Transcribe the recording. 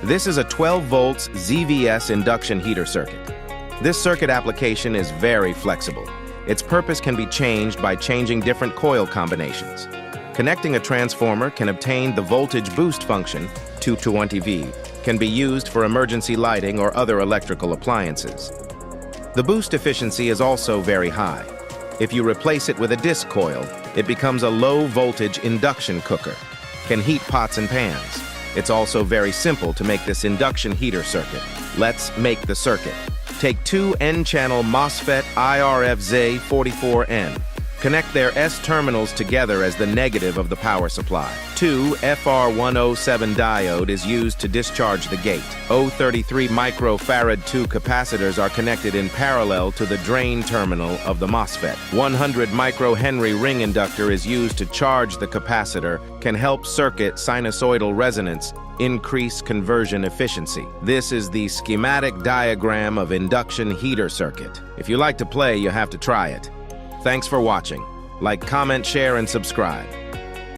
This is a 12 volts ZVS induction heater circuit. This circuit application is very flexible. Its purpose can be changed by changing different coil combinations. Connecting a transformer can obtain the voltage boost function, 220V, can be used for emergency lighting or other electrical appliances. The boost efficiency is also very high. If you replace it with a disc coil, it becomes a low-voltage induction cooker, can heat pots and pans. It's also very simple to make this induction heater circuit. Let's make the circuit. Take two N-channel MOSFET IRFZ44N. Connect their S terminals together as the negative of the power supply. Two FR107 diode is used to discharge the gate. 033 microfarad 2 capacitors are connected in parallel to the drain terminal of the MOSFET. 100 microhenry ring inductor is used to charge the capacitor, can help circuit sinusoidal resonance, increase conversion efficiency. This is the schematic diagram of induction heater circuit. If you like to play, you have to try it. Thanks for watching. Like, comment, share, and subscribe.